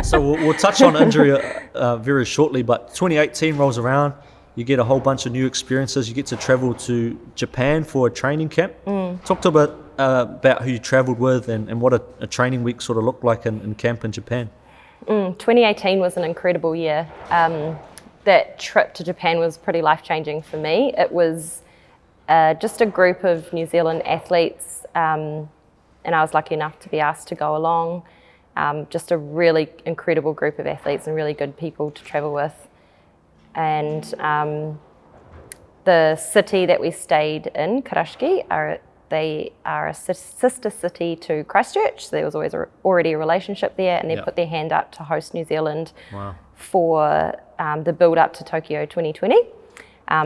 So we'll touch on injury very shortly, but 2018 rolls around, you get a whole bunch of new experiences. You get to travel to Japan for a training camp. Talk to about who you travelled with and what a training week sort of looked like in camp in Japan. 2018 was an incredible year. That trip to Japan was pretty life-changing for me. It was just a group of New Zealand athletes, and I was lucky enough to be asked to go along. Just a really incredible group of athletes and really good people to travel with. And the city that we stayed in, Karashiki, they are a sister city to Christchurch. So there was already a relationship there, and they put their hand up to host New Zealand for the build up to Tokyo 2020.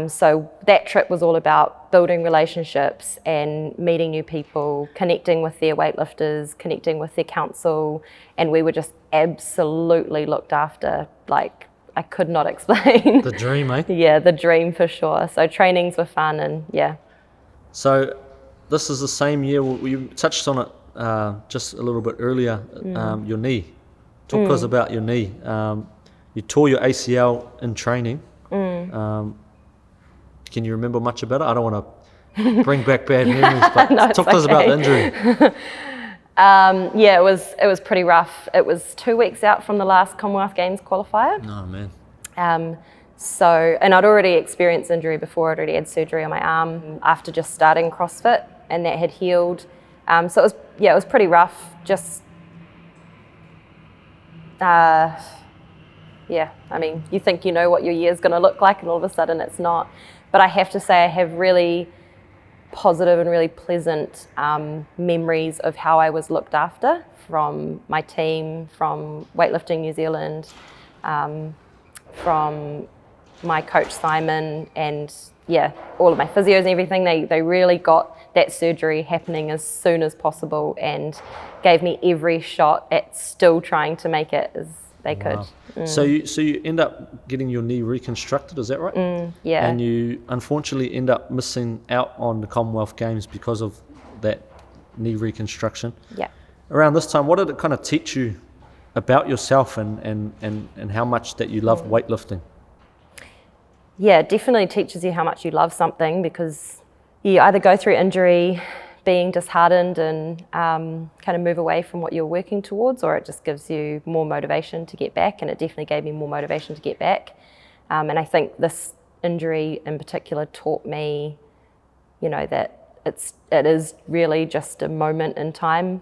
So that trip was all about building relationships and meeting new people, connecting with their weightlifters, connecting with their council, and we were just absolutely looked after, like I could not explain. The dream, eh? Yeah, the dream for sure. So trainings were fun and yeah. So this is the same year, you touched on it just a little bit earlier, your knee. Talk to us about your knee. You tore your ACL in training. Can you remember much about it? I don't want to bring back bad memories, but no, talk to us about the injury. Yeah, it was pretty rough. It was 2 weeks out from the last Commonwealth Games qualifier. Oh man. And I'd already experienced injury before. I'd already had surgery on my arm after just starting CrossFit, and that had healed. So it was pretty rough. Just I mean, you think you know what your year's going to look like, and all of a sudden it's not. But I have to say, I have really positive and really pleasant memories of how I was looked after from my team, from Weightlifting New Zealand, from my coach Simon, and all of my physios and everything. They really got that surgery happening as soon as possible and gave me every shot at still trying to make it as they could. So you end up getting your knee reconstructed, is that right? Yeah. And you unfortunately end up missing out on the Commonwealth Games because of that knee reconstruction. Yeah. Around this time, what did it kind of teach you about yourself and how much that you love weightlifting? Yeah, it definitely teaches you how much you love something, because you either go through injury being disheartened and kind of move away from what you're working towards, or it just gives you more motivation to get back, and it definitely gave me more motivation to get back. And I think this injury in particular taught me, that it is really just a moment in time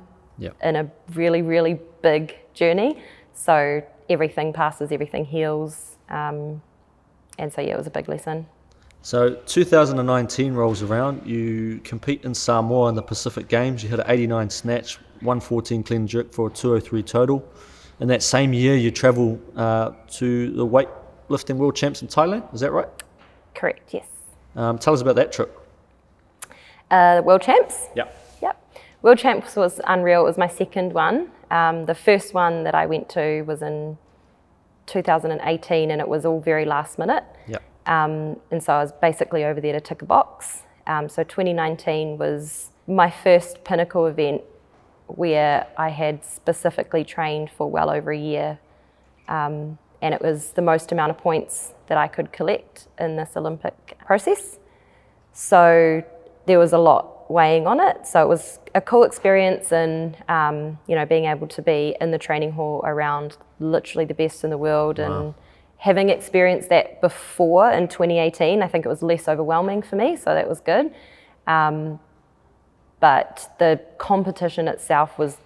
in a really, really big journey. So everything passes, everything heals. And so it was a big lesson. So 2019 rolls around, you compete in Samoa in the Pacific Games. You hit an 89 snatch, 114 clean jerk for a 203 total. In that same year, you travel to the weightlifting world champs in Thailand, is that right? Correct, yes. Tell us about that trip. World champs? Yep. World champs was unreal. It was my second one. The first one that I went to was in 2018, and it was all very last minute. Yep. And so I was basically over there to tick a box. So 2019 was my first pinnacle event where I had specifically trained for well over a year. And it was the most amount of points that I could collect in this Olympic process. So there was a lot weighing on it. So it was a cool experience, and being able to be in the training hall around literally the best in the world. Wow. And having experienced that before in 2018, I think it was less overwhelming for me, so that was good. But the competition itself was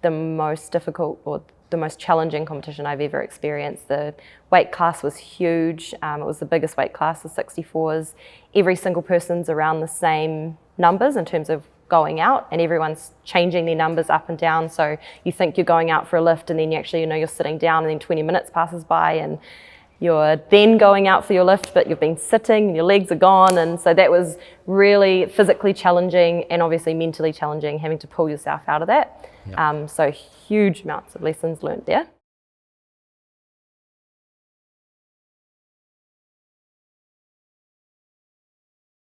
the most difficult or the most challenging competition I've ever experienced. The weight class was huge. It was the biggest weight class, the 64s. Every single person's around the same numbers in terms of going out, and everyone's changing their numbers up and down. So you think you're going out for a lift, and then you actually, you're sitting down, and then 20 minutes passes by, and you're then going out for your lift, but you've been sitting and your legs are gone. And so that was really physically challenging and obviously mentally challenging, having to pull yourself out of that. Yep. So huge amounts of lessons learned there.